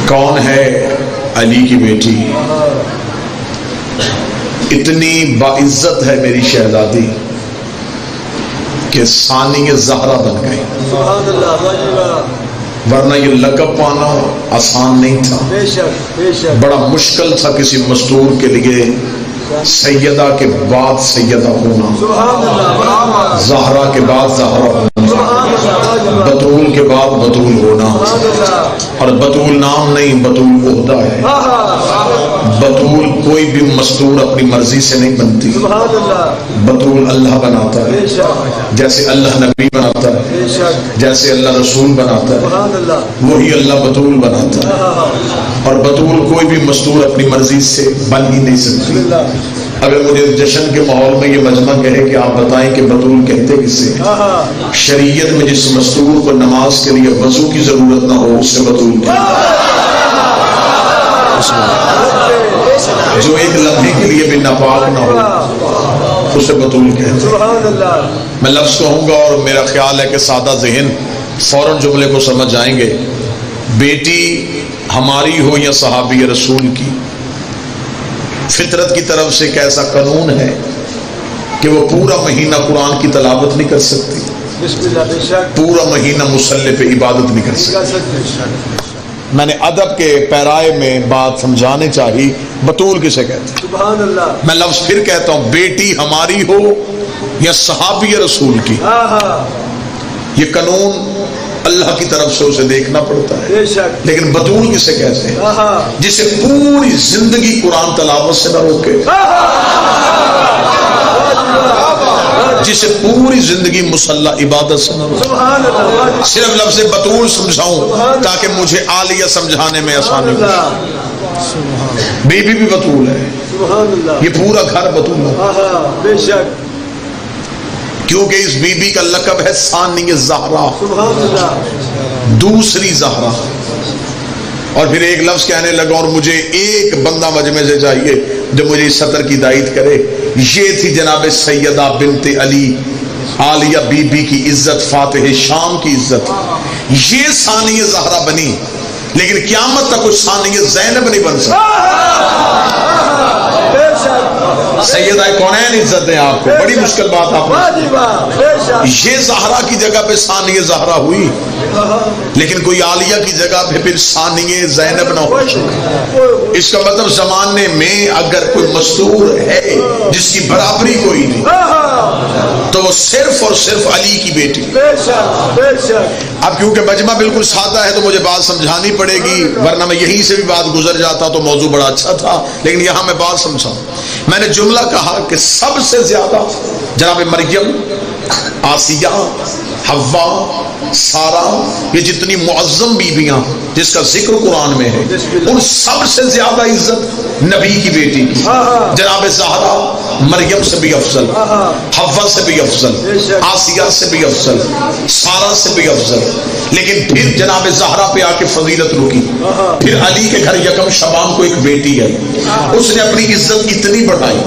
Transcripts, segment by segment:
کون ہے علی کی بیٹی؟ اتنی باعزت ہے میری شہزادی کہ ثانی زہرا بن گئی، ورنہ یہ لقب پانا آسان نہیں تھا، بڑا مشکل تھا کسی مستور کے لیے سیدہ کے بعد سیدہ ہونا، زہرا کے بعد زہرا ہونا، بطول کے بعد بطول ہونا، اور بطول نام نہیں، بطول عہدہ ہے۔ بطول کوئی بھی مستور اپنی مرضی سے نہیں بنتی، بطول اللہ بناتا ہے، جیسے اللہ نبی بناتا ہے، جیسے اللہ رسول بناتا ہے، وہی اللہ بطول بناتا ہے، اور بطول کوئی بھی مستور اپنی مرضی سے بن ہی نہیں سکتی۔ اگر مجھے جشن کے ماحول میں یہ مجمع کہے کہ آپ بتائیں کہ بطول کہتے کسے؟ شریعت میں جس مستور کو نماز کے لیے وضو کی ضرورت نہ ہو اس سے بطول کہتے، جو ایک لمحے کے لیے بھی ناپاک نہ ہو اسے بطول کہتے۔ میں لفظ کہوں گا اور میرا خیال ہے کہ سادہ ذہن فوراً جملے کو سمجھ جائیں گے۔ بیٹی ہماری ہو یا صحابی رسول کی، فطرت کی طرف سے ایک ایسا قانون ہے کہ وہ پورا مہینہ قرآن کی تلاوت نہیں کر سکتی، پورا مہینہ مصلی پہ عبادت نہیں کر سکتی۔ میں نے ادب کے پیرائے میں بات سمجھانے چاہی، بطول کسے کہتے ہیں؟ میں لفظ پھر کہتا ہوں، بیٹی ہماری ہو یا صحابی رسول کی، یہ قانون اللہ کی طرف سے اسے دیکھنا پڑتا ہے۔ لیکن بطول کسے کہتے ہیں؟ جسے پوری زندگی قرآن تلاوت سے نہ روکے، جسے پوری زندگی مصلی عبادت سے نہ روکے۔ صرف لفظ بطول سمجھاؤں تاکہ مجھے عالیہ سمجھانے میں آسانی ہو۔ بی بی بھی بطول ہے، یہ پورا گھر بطول ہے، کیونکہ اس بی بی کا لقب ہے ثانی زہرا، دوسری زہرا۔ اور پھر ایک لفظ کہنے لگا، اور مجھے ایک بندہ مجمع سے چاہیے جو مجھے اس سطر کی تائید کرے، یہ تھی جناب سیدہ بنت علی عالیہ بی بی کی عزت، فاتح شام کی عزت۔ یہ ثانی زہرا بنی، لیکن قیامت تک اس ثانی زینب نہیں بن سکتی۔ سیدہ کونین عزت دیں آپ کو، بڑی مشکل بات آپ نے، یہ زہرا کی جگہ پہ ثانی زہرا ہوئی، لیکن کوئی عالیہ کی جگہ پہ پھر ثانی زینب نہ ہو سکے۔ اس کا مطلب زمانے میں اگر کوئی مستور ہے جس کی برابری کوئی نہیں تو وہ صرف اور صرف علی کی بیٹی۔ اب کیونکہ مجمع بالکل سادہ ہے تو مجھے بات سمجھانی پڑے گی، ورنہ میں یہیں سے بھی بات گزر جاتا تو موضوع بڑا اچھا تھا، لیکن یہاں میں بات سمجھاؤں۔ میں نے جملہ کہا کہ سب سے زیادہ جناب مریم، آسیہ، حوا، سارہ، یہ جتنی معظم بیویاں جس کا ذکر قرآن میں ہے، ان سب سے زیادہ عزت نبی کی بیٹی کی۔ جناب زہرا مریم سے بھی افضل، حوا سے بھی افضل، آسیہ سے بھی افضل، سارہ سے بھی افضل، لیکن پھر جناب زہرا پہ آ کے فضیلت رکی۔ پھر علی کے گھر یکم شبان کو ایک بیٹی ہے، اس نے اپنی عزت اتنی بڑھائی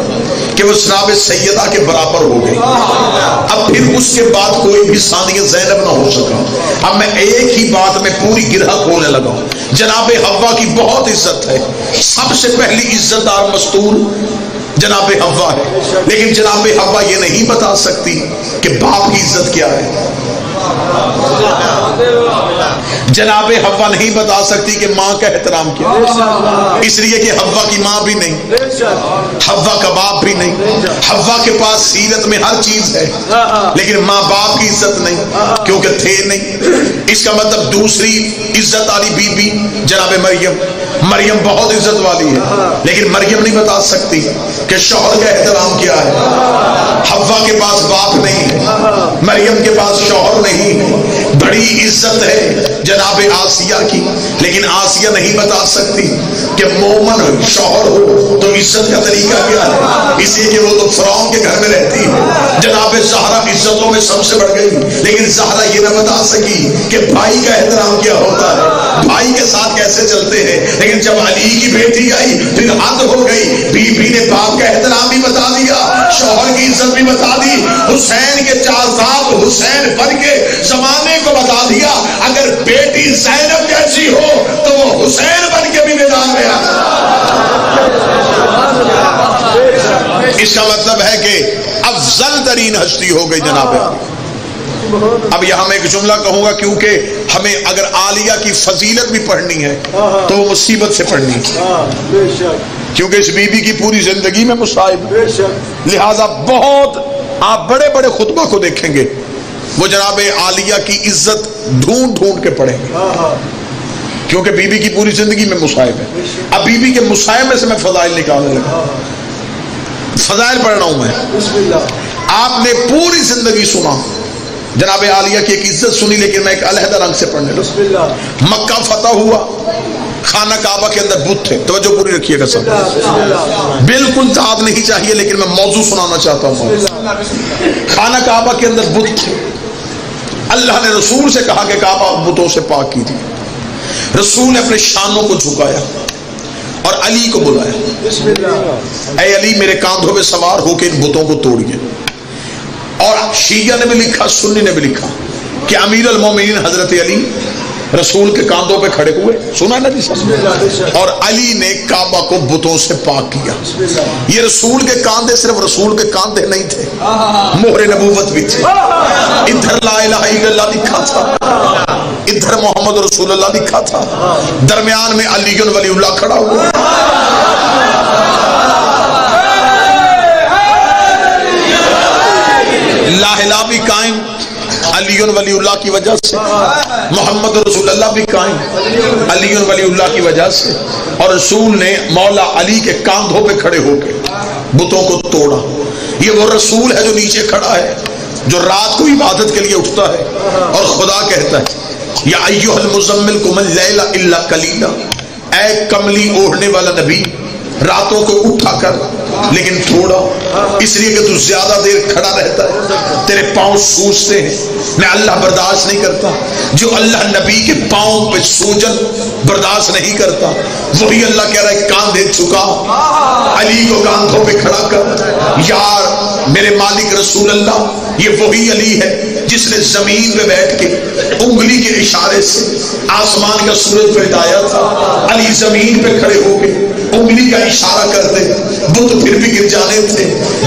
کہ وہ جناب سیدہ کے برابر ہو گئی۔ اب پھر اس کے بعد کوئی بھی ثانی زینب نہ ہو سکا۔ اب میں ایک ہی بات میں پوری گرہ کھولنے لگا ہوں۔ جناب حوا کی بہت عزت ہے، سب سے پہلی عزت دار مستور جناب حوا ہے، لیکن جناب حوا یہ نہیں بتا سکتی کہ باپ کی عزت کیا ہے۔ جناب حوا نہیں بتا سکتی کہ ماں کا احترام کیا ہے، اس لیے کہ حوا کی ماں بھی نہیں، حوا کا باپ بھی نہیں۔ حوا کے پاس سیرت میں ہر چیز ہے، لیکن ماں باپ کی عزت نہیں، کیونکہ تھے نہیں۔ اس کا مطلب دوسری عزت والی بی بی جناب مریم، مریم بہت عزت والی ہے، لیکن مریم نہیں بتا سکتی کہ شوہر کا احترام کیا ہے۔ حوا کے پاس باپ نہیں ہے، مریم کے پاس شوہر نہیں ہے۔ بڑی عزت ہے جناب آسیہ کی، لیکن آسیہ نہیں بتا سکتی کہ مومن شوہر ہو تو عزت کا طریقہ کیا ہے، اس لیے کہ وہ تو فرعون کے گھر میں رہتی ہے۔ جناب زہرا عزتوں میں سب سے بڑھ گئی، لیکن زہرا یہ نہ بتا سکی کہ بھائی کا احترام کیا ہوتا ہے، بھائی کے ساتھ کیسے چلتے ہیں۔ لیکن جب علی کی بیٹی آئی پھر حد ہو گئی، بی بی نے باپ کا احترام بھی بتا دیا، شوہر کی عزت بھی بتا دی، حسین کے چارزاد حسین بن کے زمانے کو بتا دیا۔ اگر بیٹی زینب جیسی ہو تو وہ حسین بن ترین ہستی ہو گئی جناب عالیہ۔ اب یہاں میں ایک جملہ کہوں گا کیونکہ ہمیں اگر عالیہ کی فضیلت بھی پڑھنی ہے تو وہ مصیبت سے پڑھنی ہے، کیونکہ اس بی بی کی پوری زندگی میں مصائب، لہذا بہت آپ بڑے بڑے خطبہ کو دیکھیں گے وہ جناب عالیہ کی عزت ڈھونڈ ڈھونڈ کے پڑھیں گے، کیونکہ بی بی کی پوری زندگی میں مصائب ہے۔ اب بی بی کے مصائب میں سے میں فضائل نکالنے لگا، فضائل پڑھ رہا ہوں میں۔ آپ نے پوری زندگی سنا جناب عالیہ کی ایک عزت سنی، لیکن میں ایک علیحدہ رنگ سے پڑھنے لگا۔ مکہ فتح ہوا، خانہ کعبہ کے اندر بت تھے، توجہ پوری رکھیے گا سب، بالکل تعداد نہیں چاہیے لیکن میں موضوع سنانا چاہتا ہوں۔ خانہ کعبہ کے اندر بت تھے، اللہ نے رسول سے کہا کہ کعبہ بتوں سے پاک کی تھی، رسول نے اپنے شانوں کو جھکایا اور علی کو بلایا، اے علی میرے کاندھوں پہ سوار ہو کے ان بتوں کو توڑیے۔ اور شیعہ نے بھی لکھا، سنی نے بھی لکھا کہ امیر المومنین حضرت علی رسول کے کاندھوں پہ کھڑے ہوئے، سنا نا جی سب، اور علی نے کعبہ کو بتوں سے پاک کیا۔ یہ رسول کے کاندھے صرف رسول کے کاندھے نہیں تھے، مہر نبوت بھی تھے۔ ادھر لا الہ الا اللہ لکھا تھا، ادھر محمد رسول اللہ لکھا تھا، درمیان میں علی ولی اللہ کھڑا ہوا۔ لا الہ بھی قائم علی ولی اللہ کی وجہ سے، محمد رسول اللہ بھی قائم علی ولی اللہ کی وجہ سے، اور رسول نے مولا علی کے کاندھوں پہ کھڑے ہو کے بتوں کو توڑا۔ یہ وہ رسول ہے جو نیچے کھڑا ہے، جو رات کو عبادت کے لیے اٹھتا ہے اور خدا کہتا ہے یا ایھا المزمل قم اللیل الا قلیلا، اے کملی اوڑھنے والا نبی راتوں کو اٹھا کر لیکن تھوڑا، اس لیے کہ تو زیادہ دیر کھڑا رہتا ہے تیرے پاؤں سوجتے ہیں، میں اللہ برداشت نہیں کرتا۔ جو اللہ نبی کے پاؤں پہ سوجن برداشت نہیں کرتا، وہی اللہ کہہ رہا ہے کاندھے جھکا، علی کو کاندھوں پہ کھڑا کر۔ یار میرے مالک رسول اللہ، یہ وہی علی ہے جس نے زمین پہ بیٹھ کے انگلی کے اشارے سے آسمان کا سورج پلٹایا تھا۔ علی زمین پہ کھڑے ہو کے انگلی کا اشارہ کرتے، بت پھر بھی گر جانے تھے۔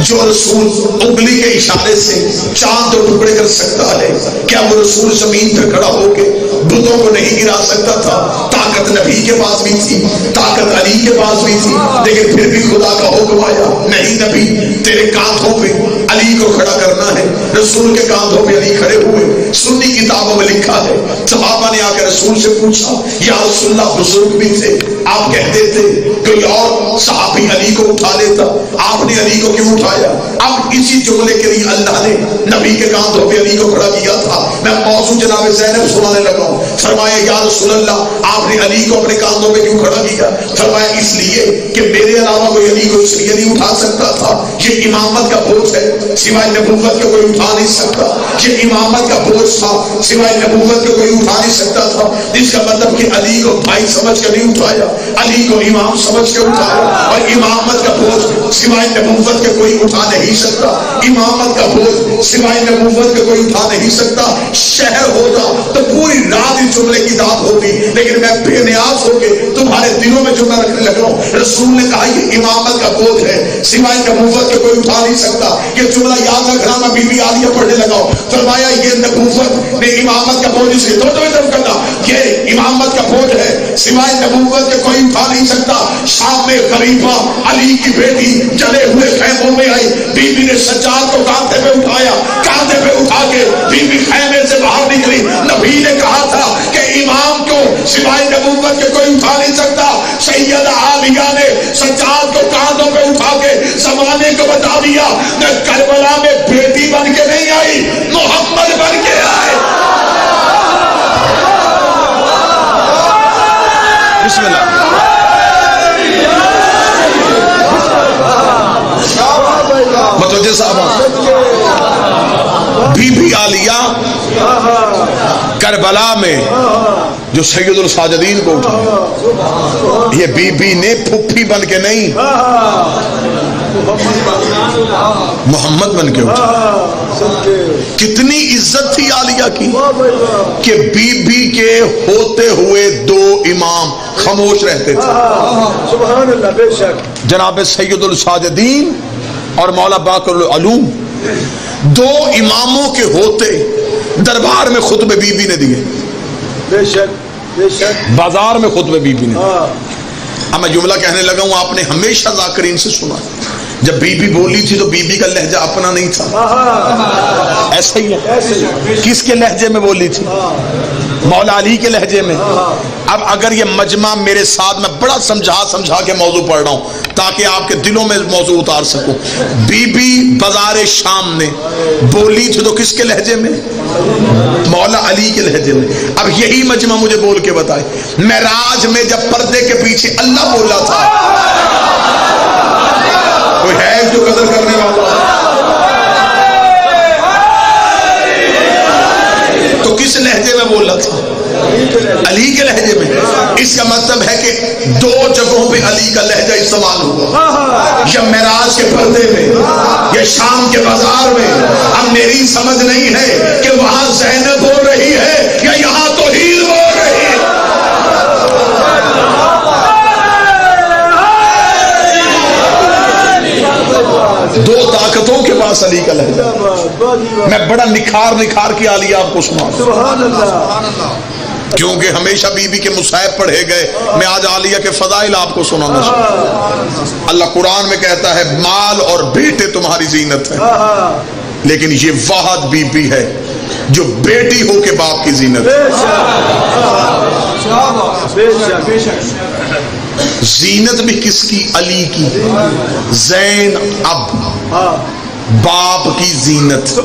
جو رسول انگلی کے اشارے سے چاند اور ٹکڑے کر سکتا ہے، کیا وہ رسول زمین پہ کھڑا ہو کے بتوں کو نہیں گرا سکتا تھا؟ طاقت نبی کے پاس بھی تھی، طاقت علی کے پاس بھی تھی، لیکن پھر بھی خدا کا حکم آیا نہیں نبی تیرے کاندھوں پہ علی کو کھڑا کرنا ہے۔ رسول کے کاندھوں پہ علی کھڑے ہوئے۔ سنی کتابوں میں لکھا ہے، صحابہ نے آ کے رسول سے پوچھا یا رسول اللہ بزرگ بھی تھے، آپ کہتے تھے کوئی اور صحابی علی کو اٹھا لیتا، آپ نے علی کو کیوں اٹھایا؟ اب اسی جملے کے لیے اللہ نے نبی کے کاندھوں پہ علی کو کھڑا کیا تھا۔ میں موضوع جناب زینب سنانے لگا ہوں۔ فرمایا یا رسول اللہ آپ نے علی کو اپنے کاندھوں پہ کیوں کھڑا کیا؟ فرمایا اس لیے کہ میرے علاوہ کوئی علی کو اس لیے نہیں اٹھا سکتا تھا، یہ امامت کا بوجھ ہے، سوائے نبوت کے کوئی اٹھا نہیں سکتا۔ یہ امامت کا بوجھ تھا، سوائے نبوت کے کوئی اٹھا نہیں سکتا تھا۔ اس کا مطلب کہ علی کو بھائی سمجھ کے نہیں اٹھایا، علی کو امام سمجھ کے اٹھایا، اور امامت کا بوجھ سوائے نبوت کے کوئی اٹھا نہیں سکتا۔ امامت کا بوجھ سوائے نبوت کے کوئی اٹھا نہیں سکتا۔ شہر ہوتا تو پوری رات اس جملے کی داد ہوتی، لیکن میں بے نیاز ہو کے تمہارے دلوں میں جملہ رکھنے لگ رہا ہوں۔ رسول نے کہا یہ امامت کا بوجھ ہے، سوائے نبوت کے کوئی اٹھا نہیں سکتا۔ یہ جملہ یاد رکھنا، میں بی بی عالیہ پڑھنے لگا ہوں۔ فرمایا یہ نبوت نے امامت کا بوجھ اس لیے کرنا، یہ امامت کا بوجھ ہے، سوائے نبوت کے کوئی اٹھا نہیں سکتا۔ شام میں خلیفہ علی کی بیٹی جلے ہوئے خیموں میں آئی، بی بی نے سجاد کو کاندھے پہ اٹھایا، کاندھے پہ اٹھا کے بی بی خیمے سے باہر نکلی۔ نبی نے کہا تھا کہ امام کو سوائے نبوت کے کوئی اٹھا نہیں سکتا۔ سیدہ عالیہ نے سجاد کو کاندھوں پہ اٹھا کے زمانے کو بتا دیا میں کربلا میں بیٹی بن کے نہیں آئی، محمد بن کے آئے۔ بسم اللہ۔ متوجہ صاحب، بی بی عالیہ کربلا میں جو سید الساجدین کو اٹھا، یہ بی بی نے پھپھی بن کے نہیں، محمد بن کے اٹھا۔ کتنی عزت تھی عالیہ کی کہ بی بی کے ہوتے ہوئے دو امام خاموش رہتے تھے، سبحان اللہ، بے شک، جناب سید الساجدین اور مولا باقر العلوم۔ دو اماموں کے ہوتے دربار میں خطبے بی بی نے دیے، بے شک بے شک، بازار میں خطبے بی بی نے۔ اب میں جملہ کہنے لگا ہوں، آپ نے ہمیشہ ذاکرین سے سنا، جب بی بی بولی تھی تو بی بی کا لہجہ اپنا نہیں تھا، ایسا ہی ہے۔ کس کے لہجے میں بولی تھی؟ مولا علی کے لہجے میں۔ اب اگر یہ مجمع میرے ساتھ، میں بڑا سمجھا کے موضوع پڑھ رہا ہوں تاکہ آپ کے دلوں میں موضوع اتار سکوں۔ بی بی بازار شام میں بولی تھی تو کس کے لہجے میں؟ مولا علی کے لہجے میں۔ اب یہی مجمع مجھے بول کے بتائے، معراج میں جب پردے کے پیچھے اللہ بولا تھا، کوئی ہے جو قدر کرنے والا؟ تو کس لہجے میں بولا تھا؟ علی کے لہجے میں۔ اس کا مطلب ہے کہ دو جگہوں پہ علی کا لہجہ استعمال ہوا، یا معراج کے پردے میں یا شام کے بازار میں۔ اب میری سمجھ نہیں ہے کہ وہاں زینب بول رہی ہے یا یہاں توحید بول رہی ہے۔ دو طاقتوں کے پاس علی کا لہجہ۔ میں بڑا نکھار کے عالیہ آپ کو سنا، کیونکہ ہمیشہ بی بی کے مصائب پڑھے گئے، میں آج عالیہ کے فضائل آپ کو سنانا چاہتا ہوں۔ اللہ قرآن میں کہتا ہے مال اور بیٹے تمہاری زینت ہے، لیکن یہ واحد بی بی ہے جو بیٹی ہو کے باپ کی زینت ہے۔ زینت بھی کس کی؟ علی کی۔ زین اب باپ کی زینت۔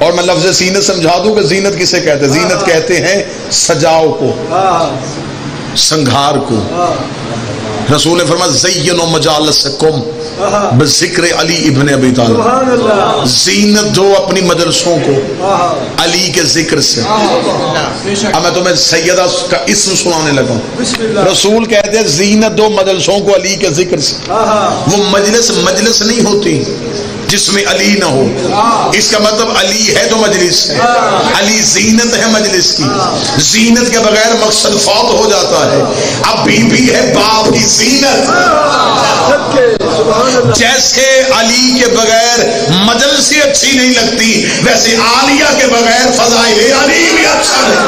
اور میں لفظ زینت سمجھا دوں کہ زینت کسے کہتے ہیں؟ زینت کہتے ہیں سجاؤ کو، سنگھار کو۔ رسول نے فرمایا زینوا مجالسکم بذکر علی ابن ابی طالب، زینت دو اپنی مجلسوں کو علی کے ذکر سے۔ اب میں تمہیں سیدہ کا اسم سنانے لگا ہوں۔ رسول کہتے ہیں زینت دو مجلسوں کو علی کے ذکر سے۔ وہ مجلس نہیں ہوتی جس میں علی نہ ہو، اس کا مطلب علی ہے تو مجلس ہے، علی زینت ہے مجلس کی۔ زینت کے بغیر مقصد فوت ہو جاتا ہے۔ اب بی بی ہے باپ کی زینت۔ جیسے علی کے بغیر مجلس اچھی نہیں لگتی، ویسے عالیہ کے بغیر فضائل علی بھی اچھا نہیں۔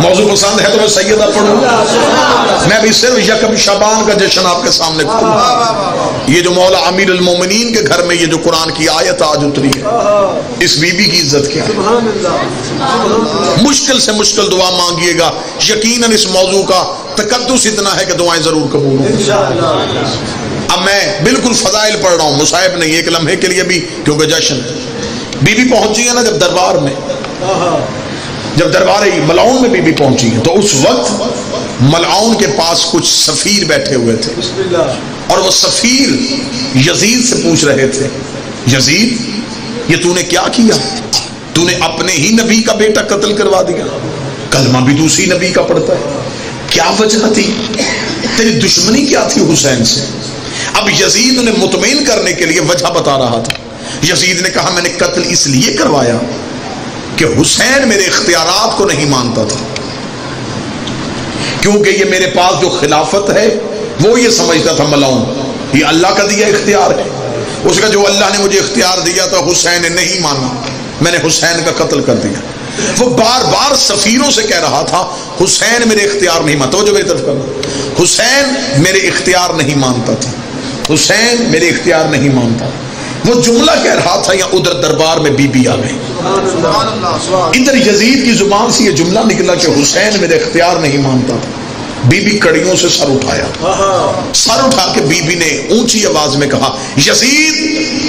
موضوع پسند ہے تو میں سیدہ پڑھوں، میں بھی صرف یکم شعبان کا جشن آپ کے سامنے کروں۔ یہ جو مولا امیر المومنین کے گھر میں یہ جو قرآن کی آیت آج اتری ہے، اس بی بی کی عزت کیا ہے؟ مشکل سے مشکل دعا مانگیے گا، یقیناً اس موضوع کا تقدس اتنا ہے کہ دعائیں ضرور قبول ہوں۔ اب میں بالکل فضائل پڑھ رہا ہوں، مصائب نہیں، ایک لمحے کے لیے بھی، کیونکہ جشن بی بی پہنچی ہے نا جب دربار میں، جب دربار ملعون میں بی بی پہنچی ہے تو اس وقت ملعون کے پاس کچھ سفیر بیٹھے ہوئے تھے، اور وہ سفیر یزید سے پوچھ رہے تھے، یزید یہ تو نے کیا کیا؟ تو نے اپنے ہی نبی کا بیٹا قتل کروا دیا، کلمہ بھی دوسری نبی کا پڑھتا ہے، کیا وجہ تھی؟ تیری دشمنی کیا تھی حسین سے؟ اب یزید نے مطمئن کرنے کے لیے وجہ بتا رہا تھا۔ یزید نے کہا میں نے قتل اس لیے کروایا کہ حسین میرے اختیارات کو نہیں مانتا تھا، کیونکہ یہ میرے پاس جو خلافت ہے وہ یہ سمجھتا تھا ملعون یہ اللہ کا دیا اختیار ہے، اس کا جو اللہ نے مجھے اختیار دیا تھا حسین نے نہیں مانا، میں نے حسین کا قتل کر دیا۔ وہ بار بار سفیروں سے کہہ رہا تھا حسین میرے اختیار نہیں مانتا، توجہ میری طرف کرنا، حسین میرے اختیار نہیں مانتا تھا، حسین میرے اختیار نہیں مانتا۔ وہ جملہ کہہ رہا تھا یا ادھر دربار میں بی بی آ گئی، ادھر یزید کی زبان سے یہ جملہ نکلا کہ حسین میرے اختیار نہیں مانتا تھا۔ بی بی کڑیوں سے سر اٹھایا، سر اٹھا کے بی بی نے اونچی آواز میں کہا یزید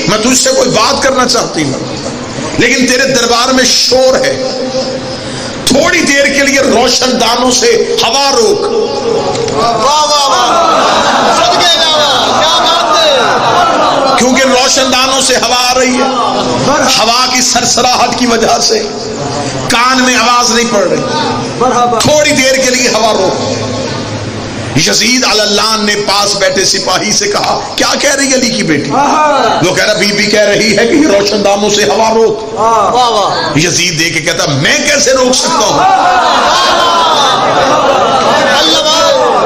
میں تجھ سے کوئی بات کرنا چاہتی ہوں، لیکن تیرے دربار میں شور ہے، تھوڑی دیر کے لیے روشن دانوں سے ہوا روک۔ کیونکہ روشن دانوں سے ہوا آ رہی ہے، ہوا کی سرسراہٹ کی وجہ سے کان میں آواز نہیں پڑ رہی، تھوڑی دیر کے لیے ہوا روک۔ یزید علی اللہ نے پاس بیٹھے سپاہی سے کہا کیا کہہ رہی علی کی بیٹی؟ وہ کہہ رہا بی بی کہہ رہی ہے کہ یہ روشن دانوں سے ہوا روک۔ یزید دیکھ کے کہتا میں کیسے روک سکتا ہوں؟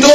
2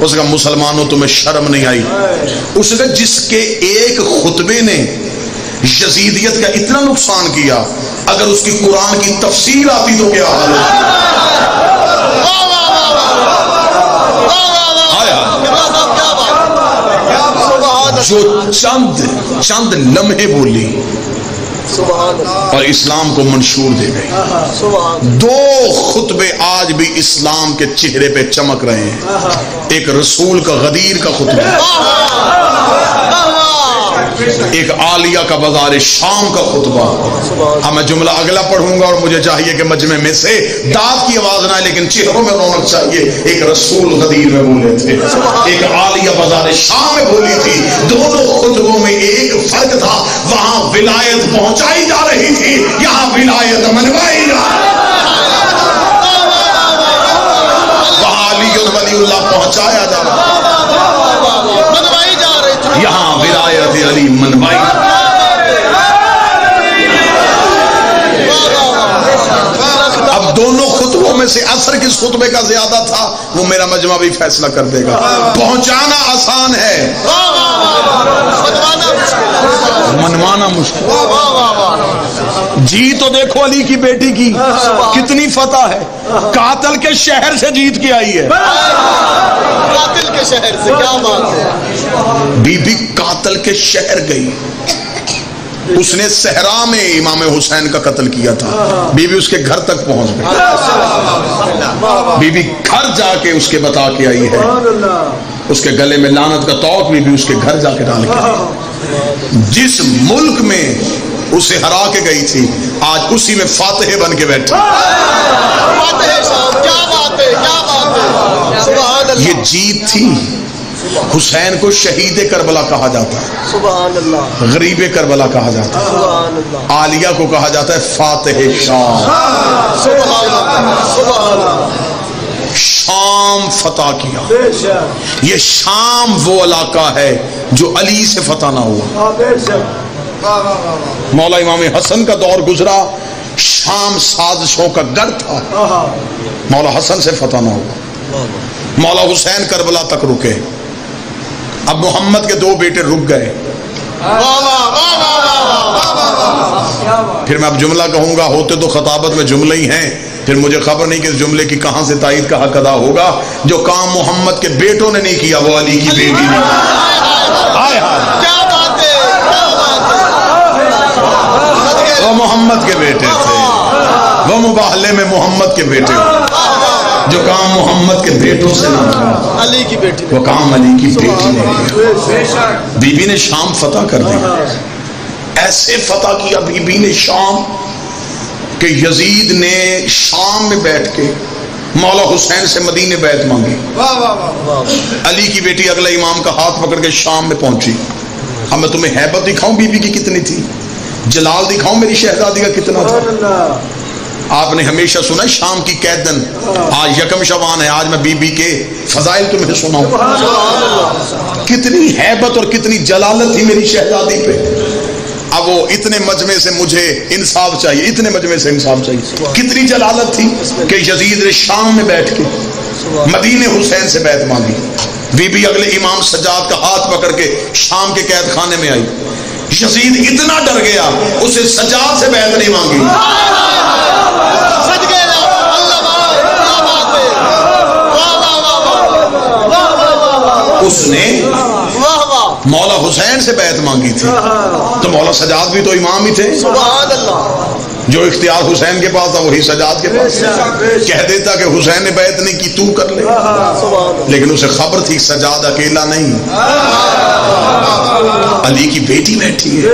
اس کا مسلمانوں تمہیں شرم نہیں آئی؟ اس نے جس کے ایک خطبے نے یزیدیت کا اتنا نقصان کیا، اگر اس کی قرآن کی تفسیر آتی تو کیا حال ہوتا؟ جو چند لمحے بولی اور اسلام کو منشور دے گئی. 2 خطبے آج بھی اسلام کے چہرے پہ چمک رہے ہیں. ایک رسول کا غدیر کا خطبہ، ایک عالیہ کا بازار شام کا خطبہ. اب میں جملہ اگلا پڑھوں گا اور مجھے چاہیے کہ مجمع میں سے داد کی آواز نہ آئے لیکن چہروں میں رونق چاہیے. ایک رسول غدیر میں بولے تھے، ایک عالیہ بازار شام میں بولی تھی. دونوں خطبوں میں ایک فرق تھا، وہاں ولایت پہنچائی جا رہی تھی، یہاں ولایت منوائی جا رہی. وہاں علی ولی اللہ پہنچایا جا رہا، یہاں ولایت علی منوائی. اب دونوں خطبوں میں سے اثر کس خطبے کا زیادہ تھا وہ میرا مجمع بھی فیصلہ کر دے گا. پہنچانا آسان ہے، منوانا مشکل. جی تو دیکھو علی کی بیٹی کی کتنی فتح ہے، قاتل کے شہر سے جیت کے آئی ہے. قاتل کے شہر سے، کیا بات ہے. بی بی قاتل کے شہر گئی، اس نے صحرا میں امام حسین کا قتل کیا تھا. بی بی اس کے گھر تک پہنچ گئی. بی بی گھر جا کے اس کے بتا کے آئی ہے. اس کے گلے میں لعنت کا توق بی بی اس کے گھر جا کے ڈال کے آئی. جس ملک میں اسے ہرا کے گئی تھی آج اسی میں فاتح بن کے بیٹھے. یہ جیت تھی. حسین کو شہید کربلا کہا جاتا ہے، غریب کربلا کہا جاتا ہے. عالیہ کو کہا جاتا ہے فاتح شام. شام فتح کیا. یہ شام وہ علاقہ ہے جو علی سے فتح نہ ہوا. مولا امام حسن کا دور گزرا، شام سازشوں کا گڑھ تھا، مولا حسن سے فتح نہ ہوا. مولا حسین کربلا تک رکے. اب محمد کے 2 بیٹے رک گئے. پھر میں اب جملہ کہوں گا، ہوتے تو خطابت میں جملے ہی ہیں، پھر مجھے خبر نہیں کہ اس جملے کی کہاں سے تائید کا حق ادا ہوگا. جو کام محمد کے بیٹوں نے نہیں کیا وہ علی کی بیٹی نے. وہ محمد کے بیٹے تھے، وہ مباہلے میں محمد کے بیٹے تھے. جو کام محمد کے بیٹوں سے نہ تھا علی کی بیٹی، وہ کام علی کی بیٹی نے کیا. بی بی نے شام فتح کر دیا. ایسے فتح کیا بی بی نے شام کہ یزید نے شام میں بیٹھ کے مولا حسین سے مدینے بیعت مانگی. علی کی بیٹی اگلا امام کا ہاتھ پکڑ کے شام میں پہنچی. اب میں تمہیں ہیبت دکھاؤں بی بی کی کتنی تھی، جلال دکھاؤں میری شہزادی کا کتنا تھا. آپ نے ہمیشہ سنا شام کی قیدن، آج یکم شعبان ہے، آج میں بی بی کے فضائل تمہیں سناؤں. کتنی ہیبت اور کتنی جلالت تھی میری شہزادی پہ. اب وہ اتنے مجمع سے مجھے انصاف چاہیے، اتنے مجمع سے انصاف چاہیے. کتنی جلالت تھی کہ یزید نے شام میں بیٹھ کے مدینے حسین سے بیعت مانگی. بی بی اگلے امام سجاد کا ہاتھ پکڑ کے شام کے قید خانے میں آئی. یزید اتنا ڈر گیا اسے سجاد سے بیعت نہیں مانگی. اس نے مولا حسین سے بیعت مانگی تھی. تو مولا سجاد بھی تو امام ہی تھے. جو اختیار حسین کے پاس تھا وہی سجاد کے پاس. کہہ دیتا کہ حسین نے بیعت نہیں کی تو کر لے، لیکن اسے خبر تھی سجاد اکیلا نہیں، علی کی بیٹی بیٹھی ہے.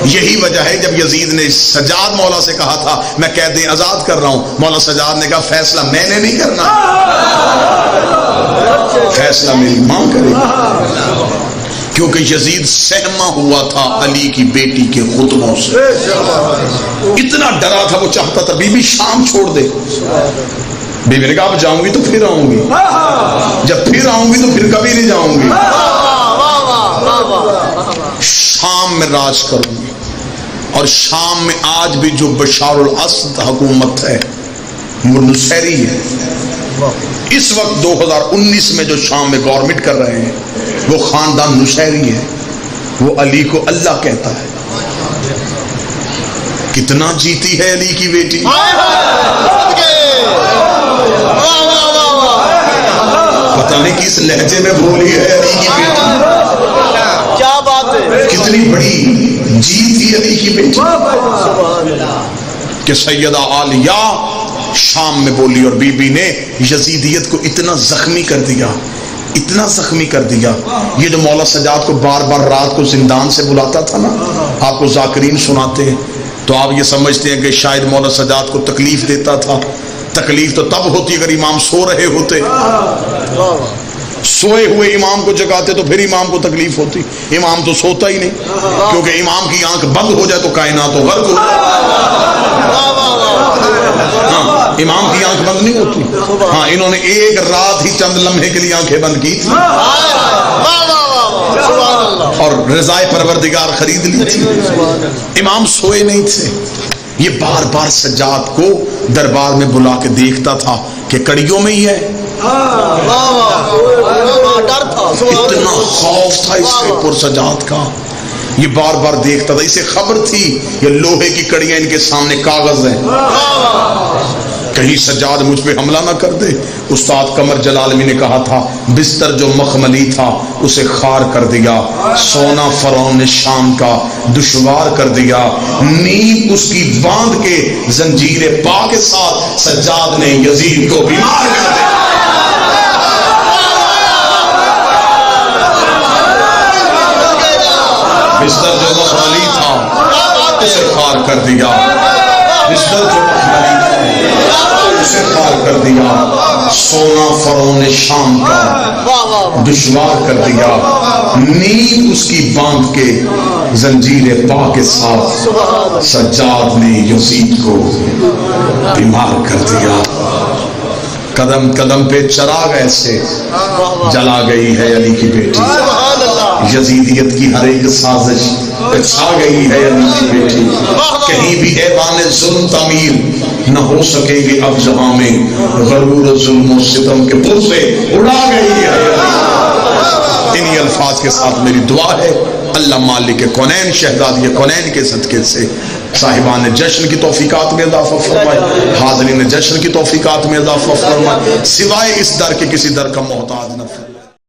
یہی وجہ ہے جب یزید نے سجاد مولا سے کہا تھا میں قید آزاد کر رہا ہوں، مولا سجاد نے کہا فیصلہ میں نے نہیں کرنا، فیصلہ میری ماں کرے گی. کیونکہ یزید سہما ہوا تھا علی کی بیٹی کے خطبوں سے. اتنا ڈرا تھا، وہ چاہتا تھا بی بی شام چھوڑ دے. بی بی نے کہا اب جاؤں گی تو پھر آؤں گی، جب پھر آؤں گی تو پھر کبھی نہیں جاؤں گی. شام میں راج کروں گی. اور شام میں آج بھی جو بشار الاسد حکومت ہے وہ نصیری ہے. اس وقت 2019 میں جو شام میں گورنمنٹ کر رہے ہیں وہ خاندان نشیری ہے، وہ علی کو اللہ کہتا ہے. کتنا جیتی ہے علی کی بیٹی. پتہ نہیں کس لہجے میں بولی ہے علی کی بیٹی. کیا بات ہے. کتنی بڑی جیت تھی علی کی بیٹی کہ سیدہ عالیہ شام میں بولی اور بی بی نے یزیدیت کو اتنا زخمی کر دیا، اتنا زخمی کر دیا. یہ جو مولا سجاد کو بار بار رات کو زندان سے بلاتا تھا نا، آپ کو ذاکرین سناتے ہیں تو آپ یہ سمجھتے ہیں کہ شاید مولا سجاد کو تکلیف دیتا تھا. تکلیف تو تب ہوتی اگر امام سو رہے ہوتے. سوئے ہوئے امام کو جگاتے تو پھر امام کو تکلیف ہوتی. امام تو سوتا ہی نہیں، کیونکہ امام کی آنکھ بند ہو جائے تو کائنات و غرق ہو. ہاں، امام کی آنکھ بند نہیں ہوتی. ہاں، انہوں نے ایک رات ہی چند لمحے کے لیے آنکھیں بند کی تھی اور رضائے پروردگار خرید لی تھی. امام سوئے نہیں تھے. یہ بار بار سجاد کو دربار میں بلا کے دیکھتا تھا کہ کڑیوں میں ہی ہے. اتنا خوف تھا اس کے پر سجاد کا. یہ بار بار دیکھتا تھا. اسے خبر تھی یہ لوہے کی کڑیاں ان کے سامنے کاغذ ہیں، کہیں سجاد مجھ پہ حملہ نہ کر دے. استاد قمر جلالمی نے کہا تھا بستر جو مخملی تھا اسے خار کر دیا، سونا فرعون شام کا دشوار کر دیا، نیند اس کی باندھ کے زنجیر پا کے ساتھ سجاد نے یزید کو بیمار کر دیا. بستر جو مخملی تھا اسے خار کر دیا، بستر جو مخملی تھا اسے خار کر دیا، سونا فرعون شام کا دشوار کر دیا، نیند اس کی باندھ کے زنجیر پا کے ساتھ سجاد نے یزید کو بیمار کر دیا. قدم قدم پہ چراغ ایسے جلا گئی ہے علی کی بیٹی. یزیدیت کی ہر ایک سازش پہ چھا گئی ہے علی کی بیٹی. کہیں بھی ایوان ظلم تعمیر نہ ہو سکیں گے اب جہاں میں، غرور ظلم و ستم کے پل سے اڑا گئی ہے. انہی الفاظ کے ساتھ میری دعا ہے اللہ مالک کونین شہزادی کونین کے صدقے سے صاحبان جشن کی توفیقات میں اضافہ فرمائے، حاضرین جشن کی توفیقات میں اضافہ فرمائے، سوائے اس در کے کسی در کا محتاج نہ